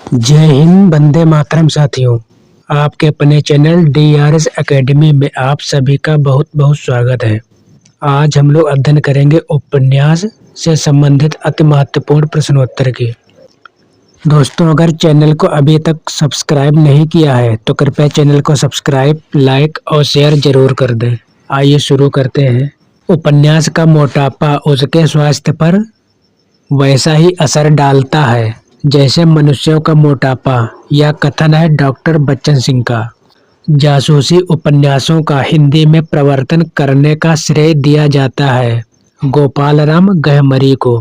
जय हिंद, वंदे मातरम साथियों। आपके अपने चैनल DRS एकेडमी में आप सभी का बहुत बहुत स्वागत है। आज हम लोग अध्ययन करेंगे उपन्यास से संबंधित अति महत्वपूर्ण प्रश्नोत्तर की। दोस्तों, अगर चैनल को अभी तक सब्सक्राइब नहीं किया है तो कृपया चैनल को सब्सक्राइब, लाइक और शेयर जरूर कर दें। आइए शुरू करते हैं। उपन्यास का मोटापा उसके स्वास्थ्य पर वैसा ही असर डालता है जैसे मनुष्यों का मोटापा। यह कथन है डॉक्टर बच्चन सिंह का। जासूसी उपन्यासों का हिंदी में प्रवर्तन करने का श्रेय दिया जाता है गोपालराम गहमरी को।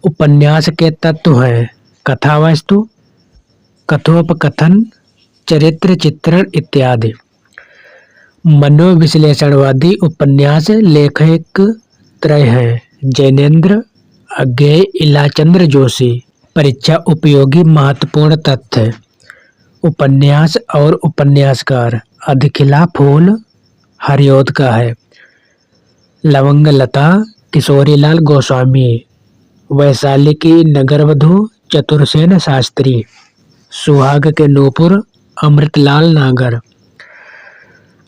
उपन्यास के तत्व हैं कथावस्तु, कथोपकथन, चरित्र चित्रण इत्यादि। मनोविश्लेषणवादी उपन्यास लेखक त्रय हैं जैनेन्द्र, अज्ञेय, इलाचंद्र जोशी। परीक्षा उपयोगी महत्वपूर्ण तथ्य। उपन्यास और उपन्यासकार। अधिखिला फूल हरिऔध का है। लवंगलता किशोरीलाल गोस्वामी। वैशाली की नगरवधू चतुरसेन शास्त्री। सुहाग के नूपुर अमृतलाल नागर।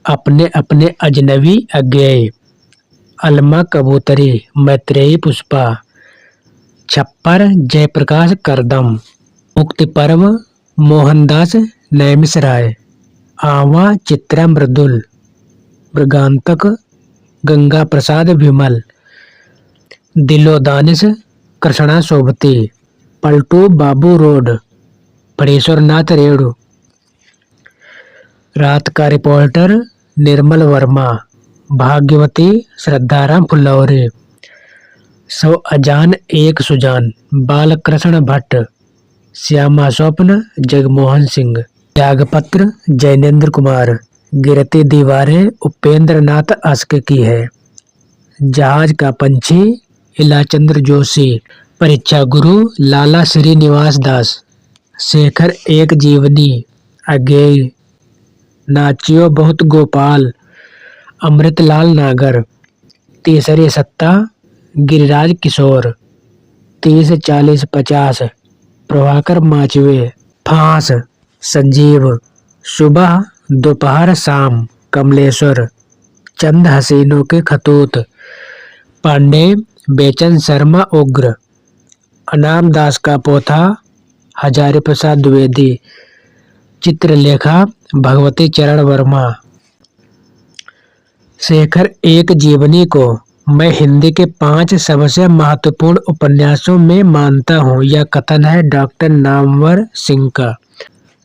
अपने अपने अजनबी अज्ञेय। अलमा कबूतरी मैत्रेयी पुष्पा। छप्पर जयप्रकाश करदम। मुक्ति पर्व मोहनदास नैमिषराय। आवा चित्रा मृदुल। मृगांतक गंगा प्रसाद विमल। दिलोदानिश कृष्णा सोबती। पलटू बाबू रोड परेश्वरनाथ रेणु। रात का रिपोर्टर निर्मल वर्मा। भाग्यवती श्रद्धाराम फुलौरी। सौ अजान एक सुजान बालकृष्ण भट्ट। श्यामा स्वप्न जगमोहन सिंह। त्यागपत्र जैनेन्द्र कुमार। गिरती दीवारें उपेंद्र नाथ अस्क की है। जहाज का पंछी इलाचंद्र जोशी। परीक्षा गुरु लाला श्रीनिवास दास। शेखर एक जीवनी अज्ञेय। नाचियो बहुत गोपाल अमृतलाल नागर। तीसरी सत्ता गिरिराज किशोर। 30-40-50 प्रभाकर माचवे। फांस संजीव। सुबह दोपहर शाम कमलेश्वर। चंद हसीनों के खतूत पांडे बेचन शर्मा उग्र। अनाम दास का पोथा हजारी प्रसाद द्विवेदी। चित्रलेखा भगवती चरण वर्मा। शेखर एक जीवनी को मैं हिंदी के 5 सबसे महत्वपूर्ण उपन्यासों में मानता हूँ। यह कथन है डॉक्टर नामवर सिंह का।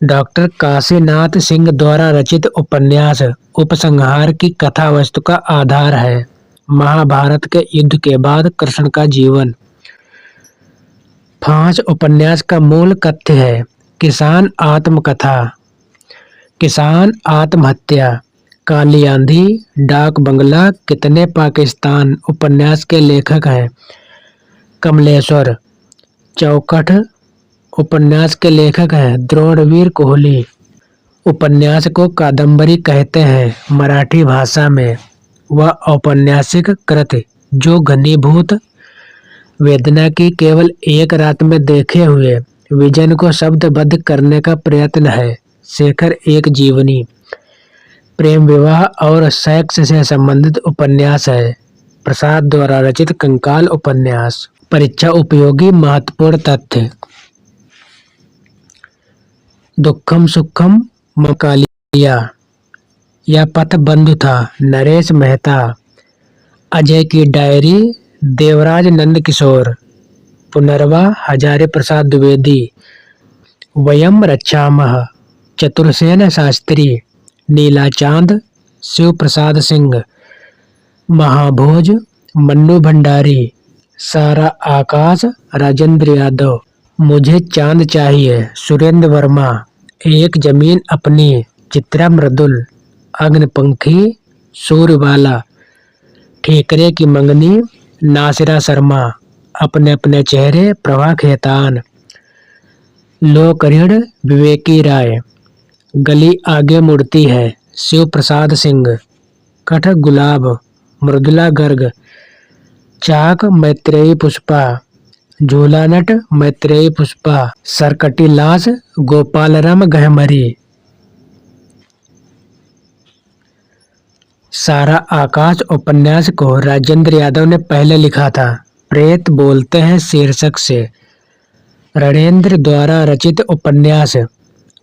डॉक्टर काशीनाथ सिंह द्वारा रचित उपन्यास उपसंहार की कथा वस्तु का आधार है। महाभारत के युद्ध के बाद कृष्ण का जीवन। फांस उपन्यास का मूल कथ्य है किसान आत्मकथा। किसान आत्महत्या। काली आंधी, डाक बंगला, कितने पाकिस्तान उपन्यास के लेखक हैं कमलेश्वर। चौखट उपन्यास के लेखक हैं द्रोणवीर कोहली। उपन्यास को कादम्बरी कहते हैं मराठी भाषा में। वह औपन्यासिक कृति जो घनीभूत वेदना की केवल एक रात में देखे हुए विजन को शब्दबद्ध करने का प्रयत्न है। शेखर एक जीवनी प्रेम विवाह और सेक्स से संबंधित उपन्यास है। प्रसाद द्वारा रचित कंकाल उपन्यास। परीक्षा उपयोगी महत्वपूर्ण तथ्य। दुखम सुखम मकालिया। यह पथ बंधु था नरेश मेहता। अजय की डायरी देवराज नंद किशोर। पुनर्वा हजारी प्रसाद द्विवेदी। वयम रक्षामः चतुरसेन शास्त्री। नीला चांद शिव प्रसाद सिंह। महाभोज मन्नू भंडारी। सारा आकाश राजेंद्र यादव। मुझे चांद चाहिए सुरेंद्र वर्मा। एक जमीन अपनी चित्रा मृदुल। अग्निपंखी सूर्यबाला। ठेकरे की मंगनी नासिरा शर्मा। अपने अपने चेहरे प्रभा खेतान। लोकऋण विवेकी राय। गली आगे मुड़ती है शिव प्रसाद सिंह। कठ गुलाब मृदुला गर्ग। चाक मैत्रेयी पुष्पा। झूलानट, मैत्रेयी पुष्पा, सरकटीलास, गोपालराम गहमरी। सारा आकाश उपन्यास को राजेंद्र यादव ने पहले लिखा था। प्रेत बोलते हैं शीर्षक से रणेंद्र द्वारा रचित उपन्यास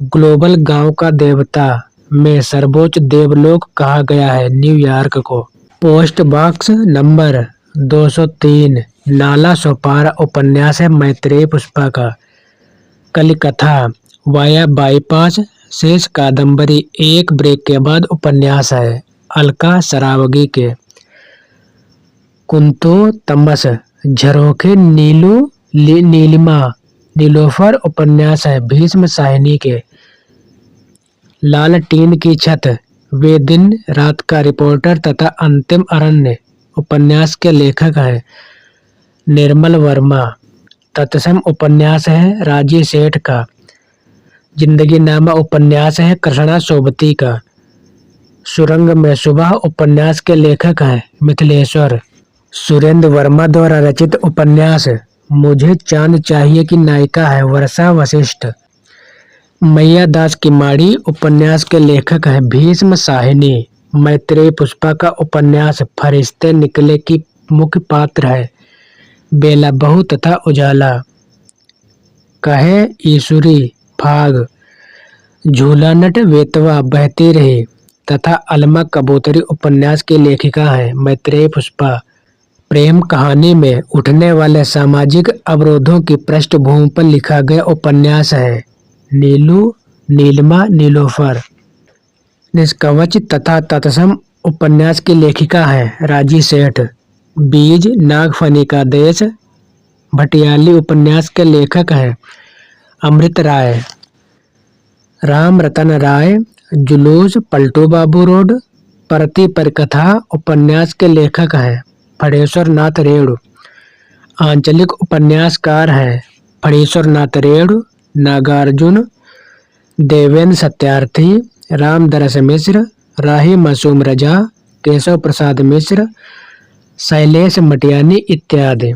ग्लोबल गांव का देवता में सर्वोच्च देवलोक कहा गया है न्यूयॉर्क को। Post box number 203 Nala Sopara उपन्यास है मैत्रेयी पुष्पा का। कलिकथा वाया बाईपास शेष कादम्बरी एक ब्रेक के बाद उपन्यास है अलका सरावगी के। कुंतो तमस झरोखे नीलिमा नीलोफर उपन्यास है भीष्म साहिनी के। लाल टीन की छत वे दिन रात का रिपोर्टर तथा अंतिम अरण्य उपन्यास के लेखक है निर्मल वर्मा। तत्सम उपन्यास है राजी सेठ का। जिंदगी नामा उपन्यास है कृष्णा सोबती का। सुरंग में सुबह उपन्यास के लेखक हैं मिथिलेश्वर। सुरेंद्र वर्मा द्वारा रचित उपन्यास मुझे चांद चाहिए की नायिका है वर्षा वशिष्ठ। मैया दास की माड़ी उपन्यास के लेखक हैं भीष्म साहिनी। मैत्रेयी पुष्पा का उपन्यास फरिश्ते निकले की मुख्य पात्र है बेला बहू तथा उजाला। कहे ईश्वरी फाग झूलानट वेतवा बहती रही तथा अलमा कबूतरी उपन्यास की लेखिका है मैत्रेयी पुष्पा। प्रेम कहानी में उठने वाले सामाजिक अवरोधों की पृष्ठभूमि पर लिखा गया उपन्यास है नीलू नीलिमा नीलोफर। निष्कवच तथा तत्सम उपन्यास की लेखिका है राजी सेठ। बीज नागफनी का देश भटियाली उपन्यास के लेखक हैं अमृत राय। राम रतन राय जुलूस पलटू बाबू रोड परती परिकथा उपन्यास के लेखक हैं फणेश्वर नाथ रेणु। आंचलिक उपन्यासकार हैं फणेश्वर नाथ रेणु नागार्जुन देवेंद्र सत्यार्थी रामदरस मिश्र राही मासूम रजा केशव प्रसाद मिश्र शैलेश मटियानी इत्यादि।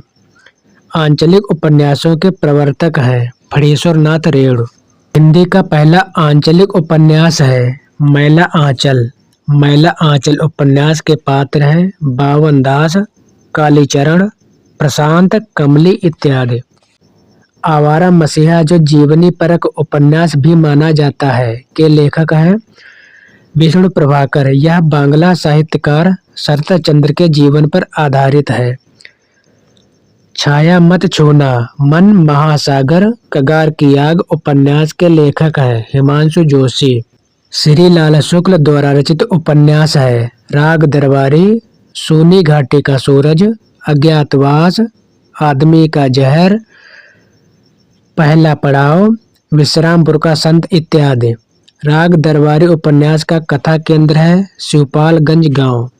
आंचलिक उपन्यासों के प्रवर्तक हैं फणेश्वर नाथ रेणु। हिंदी का पहला आंचलिक उपन्यास है मैला आंचल। मैला आंचल उपन्यास के पात्र हैं बावन दास कालीचरण प्रशांत कमली इत्यादि। आवारा मसीहा जो जीवनी परक उपन्यास भी माना जाता है के लेखक हैं विष्णु प्रभाकर। यह बांग्ला साहित्यकार शरत चंद्र के जीवन पर आधारित है। छाया मत छूना मन महासागर कगार की आग उपन्यास के लेखक हैं हिमांशु जोशी। श्री लाल शुक्ल द्वारा रचित उपन्यास है राग दरबारी सूनी घाटी का सूरज अज्ञातवास आदमी का जहर पहला पड़ाव विश्रामपुर का संत इत्यादि। राग दरबारी उपन्यास का कथा केंद्र है शिवपालगंज गांव।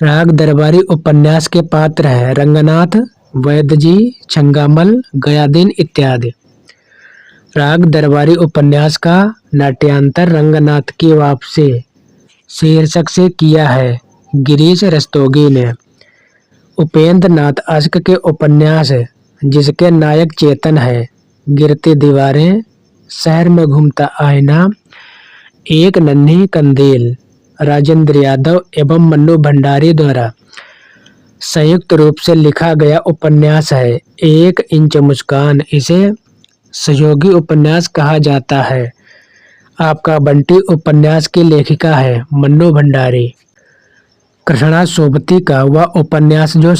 राग दरबारी उपन्यास के पात्र हैं रंगनाथ वैद्यजी छंगामल गयादीन इत्यादि। राग दरबारी उपन्यास का नाट्यांतर रंगनाथ की वापसी शीर्षक से किया है गिरीश रस्तोगी ने। उपेंद्र नाथ अश्क के उपन्यास जिसके नायक चेतन है गिरती दीवारें शहर में घूमता आईना एक नन्ही कंदील राजेंद्र यादव एवं मन्नू भंडारी द्वारा संयुक्त रूप से लिखा गया उपन्यास है एक इंच मुस्कान। इसे सहयोगी उपन्यास कहा जाता है। आपका बंटी उपन्यास की लेखिका है मन्नू भंडारी। कृष्णा सोबती का वह उपन्यास जो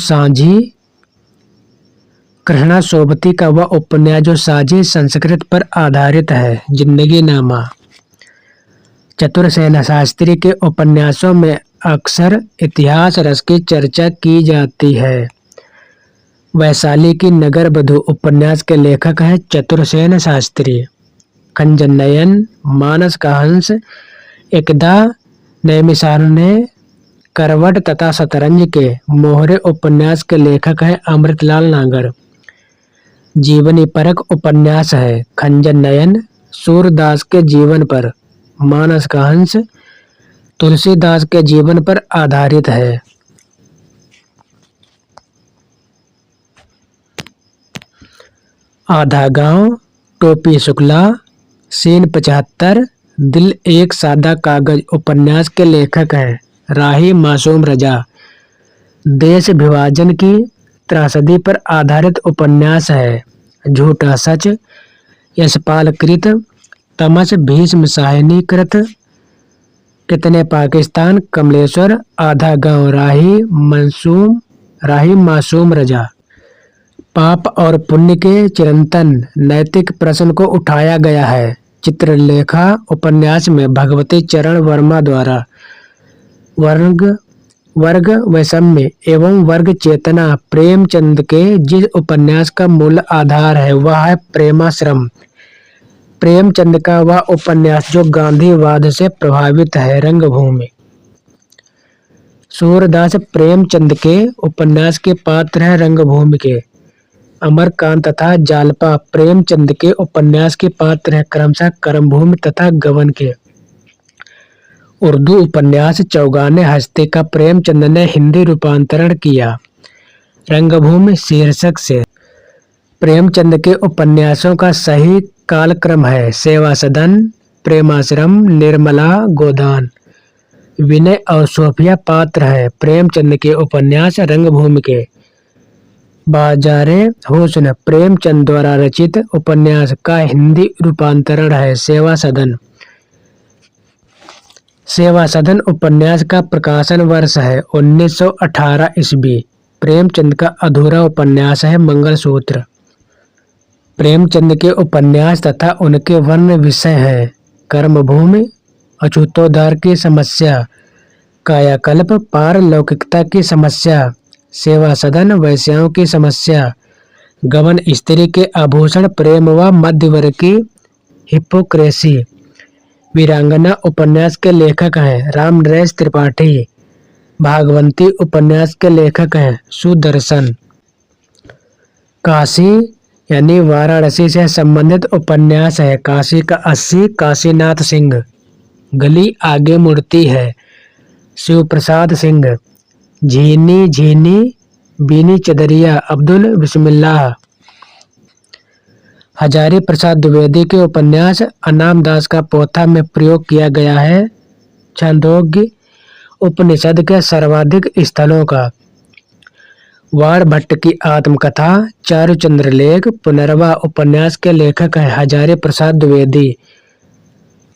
साझी संस्कृत पर आधारित है जिंदगी नामा। चतुरसेन शास्त्री के उपन्यासों में अक्सर इतिहास रस की चर्चा की जाती है। वैशाली की नगर बधू उपन्यास के लेखक हैं चतुरसेन शास्त्री। खंजनयन मानस का हंस एकदा नैमिषारण्य करवट तथा शतरंज के मोहरे उपन्यास के लेखक हैं अमृतलाल नागर। जीवनी परक उपन्यास है खंजन नयन सूरदास के जीवन पर। मानस का हंस तुलसीदास के जीवन पर आधारित है। आधा गांव, टोपी शुक्ला, सीन 75, दिल एक सादा कागज उपन्यास के लेखक हैं राही मासूम रजा। देश विभाजन की त्रासदी पर आधारित उपन्यास है झूठा सच, यशपाल कृत, तमस भीष्म साहिनी कृत, कितने पाकिस्तान कमलेश्वर, आधा गांव, राही मासूम रजा। पाप और पुण्य के चिरंतन नैतिक प्रश्न को उठाया गया है। चित्रलेखा उपन्यास में भगवती चरण वर्मा द्वारा वर्ग वैषम्य एवं वर्ग चेतना प्रेमचंद के जिस उपन्यास का मूल आधार है वह है प्रेमाश्रम। प्रेमचंद का वह उपन्यास जो गांधीवाद से प्रभावित है रंगभूमि। सूरदास प्रेमचंद के उपन्यास के पात्र हैं रंगभूमि के। अमरकांत तथा जालपा प्रेमचंद के उपन्यास के पात्र हैं क्रमशः कर्मभूमि तथा गबन के। उर्दू उपन्यास चौगाने हस्ती का प्रेमचंद ने हिंदी रूपांतरण किया रंगभूमि शीर्षक से। प्रेमचंद के उपन्यासों का सही कालक्रम है सेवा सदन, प्रेमाश्रम, निर्मला, गोदान। विनय और सोफिया पात्र हैं प्रेमचंद के उपन्यास रंगभूमि के। बाजारे हुस्न प्रेमचंद द्वारा रचित उपन्यास का हिंदी रूपांतरण है सेवा सदन। सेवा सदन उपन्यास का प्रकाशन वर्ष है 1918 ईस्वी। प्रेमचंद का अधूरा उपन्यास है मंगलसूत्र। प्रेमचंद के उपन्यास तथा उनके वर्ण विषय हैं कर्मभूमि, अछूतोद्धार की समस्या, कायाकल्प, पारलौकिकता की समस्या, सेवा सदन, वैश्याओं की समस्या, गबन, स्त्री के आभूषण, प्रेम व मध्यवर्ग की हिपोक्रेसी। वीरांगना उपन्यास के लेखक हैं राम नरेश त्रिपाठी। भागवंती उपन्यास के लेखक हैं सुदर्शन। काशी यानी वाराणसी से संबंधित उपन्यास है काशी का 80 काशीनाथ सिंह। गली आगे मुड़ती है शिव प्रसाद सिंह। झीनी झीनी बीनी चदरिया अब्दुल बिस्मिल्लाह। हजारी प्रसाद द्विवेदी के उपन्यास अनाम दास का पोथा में प्रयोग किया गया है छांदोग्य उपनिषद के सर्वाधिक स्थलों का। वाण भट्ट की आत्मकथा चारुचंद्र लेख पुनर्वा उपन्यास के लेखक हैं हजारी प्रसाद द्विवेदी।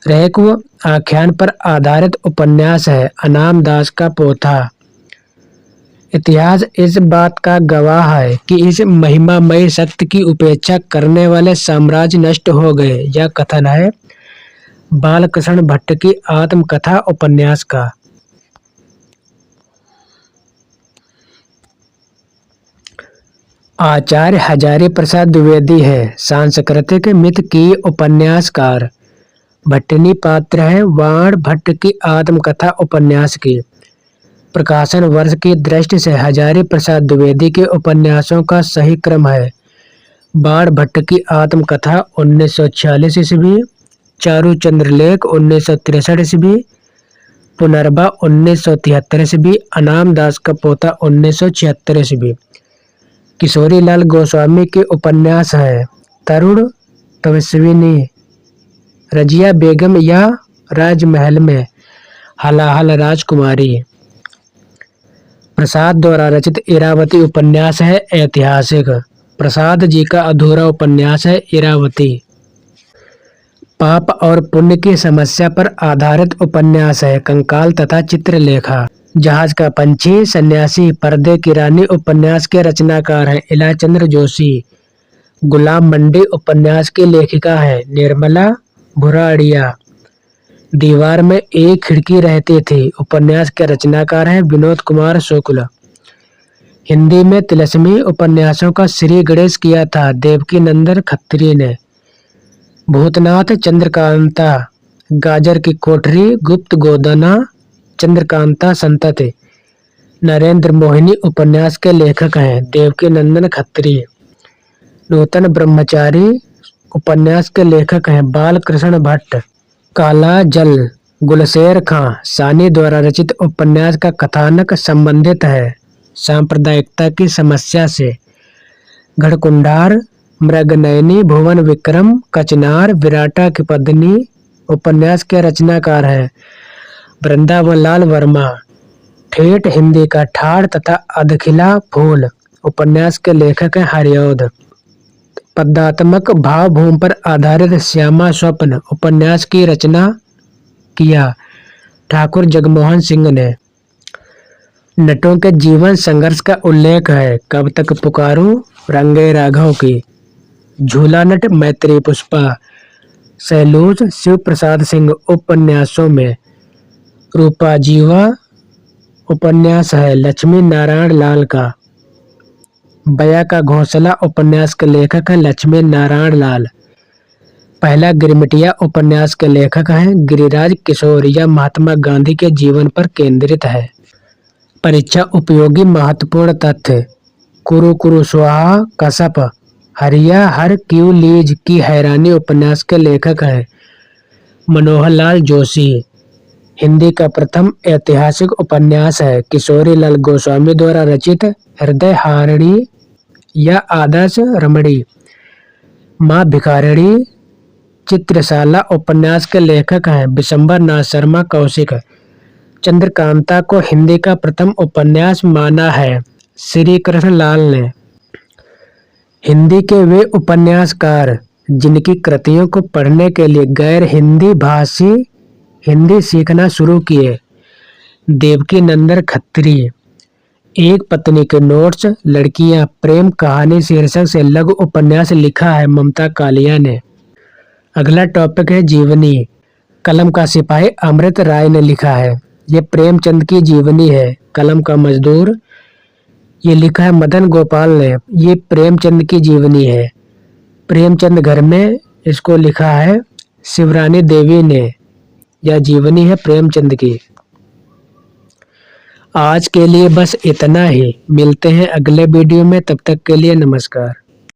रेक्व आख्यान पर आधारित उपन्यास है अनाम दास का पोथा। इतिहास इस बात का गवाह है कि इस महिमामयी शक्ति की उपेक्षा करने वाले साम्राज्य नष्ट हो गए। यह कथन है बालकृष्ण भट्ट की आत्मकथा उपन्यास का। आचार्य हजारी प्रसाद द्विवेदी है सांस्कृतिक मिथ की उपन्यासकार। भट्टनी पात्र है वाण भट्ट की आत्मकथा उपन्यास की। प्रकाशन वर्ष की दृष्टि से हजारी प्रसाद द्विवेदी के उपन्यासों का सही क्रम है बाण भट्ट की आत्मकथा 1946 ईस्वी, चारुचंद्र लेख 1963 ईस्वी, पुनर्वा 1973 ईस्वी, अनाम दास का पोथा 1976 ईस्वी। किशोरीलाल गोस्वामी के उपन्यास हैं तरुण तपस्विनी, रजिया बेगम या राजमहल में, हलाहल राजकुमारी। प्रसाद द्वारा रचित इरावती उपन्यास है ऐतिहासिक। प्रसाद जी का अधूरा उपन्यास है इरावती। पाप और पुण्य की समस्या पर आधारित उपन्यास है कंकाल तथा चित्रलेखा। जहाज का पंछी, सन्यासी, पर्दे की रानी उपन्यास के रचनाकार हैं इलाचंद्र जोशी। गुलाम मंडी उपन्यास की लेखिका है निर्मला भुराड़िया। दीवार में एक खिड़की रहती थी उपन्यास के रचनाकार हैं विनोद कुमार शुक्ल। हिंदी में तिलस्मी उपन्यासों का श्री गणेश किया था देवकी नंदन खत्री ने। भूतनाथ, चंद्रकांता, गाजर की कोठरी, गुप्त गोदाना, चंद्रकांता संतति, नरेंद्र मोहिनी उपन्यास के लेखक हैं देवकी नंदन खत्री। नूतन ब्रह्मचारी उपन्यास के लेखक हैं बालकृष्ण भट्ट। काला जल गुलशेर खां सानी द्वारा रचित उपन्यास का कथानक संबंधित है सांप्रदायिकता की समस्या से। घड़कुंडार मृगनयनी भुवन विक्रम कचनार विराटा की पत्नी उपन्यास के रचनाकार हैं। वृंदावन लाल वर्मा ठेठ हिंदी का ठाड़ तथा अधखिला फूल उपन्यास के लेखक हैं। हरिऔध पदात्मक भावभूमि पर आधारित श्यामा स्वप्न उपन्यास की रचना किया ठाकुर जगमोहन सिंह ने। नटों के जीवन संघर्ष का उल्लेख है। कब तक पुकारूं रंगे राघव की, झूला नट मैत्री पुष्पा, सैलूज शिव प्रसाद सिंह उपन्यासों में। रूपा जीवा उपन्यास है लक्ष्मी नारायण लाल का। बया का घोंसला उपन्यास के लेखक हैं लक्ष्मी नारायण लाल। पहला गिरमिटिया उपन्यास के लेखक हैं गिरिराज किशोर। यह महात्मा गांधी के जीवन पर केंद्रित है। परीक्षा उपयोगी महत्वपूर्ण तथ्य। कुरु कुरु स्वाहा कसप हरिया हर क्यों लीज की हैरानी उपन्यास के लेखक हैं मनोहर लाल जोशी। हिंदी का प्रथम ऐतिहासिक उपन्यास है किशोरी लाल गोस्वामी द्वारा रचित हृदय हारिणी या आदर्श रमणी। माँ भिखारिणी चित्रशाला उपन्यास के लेखक हैं विशंबर नाथ शर्मा कौशिक। चंद्रकांता को हिंदी का प्रथम उपन्यास माना है श्री कृष्ण लाल ने। हिंदी के वे उपन्यासकार जिनकी कृतियों को पढ़ने के लिए गैर हिंदी भाषी हिंदी सीखना शुरू किए। देवकी नंदन खत्री। एक पत्नी के नोट्स लड़कियां प्रेम कहानी शीर्षक से लघु उपन्यास लिखा है ममता कालिया ने। अगला टॉपिक है जीवनी। कलम का सिपाही अमृत राय ने लिखा है। ये प्रेमचंद की जीवनी है। कलम का मजदूर ये लिखा है मदन गोपाल ने। ये प्रेमचंद की जीवनी है। प्रेमचंद घर में इसको लिखा है शिवरानी देवी ने। यह जीवनी है प्रेमचंद की। आज के लिए बस इतना ही। मिलते हैं अगले वीडियो में, तब तक के लिए नमस्कार।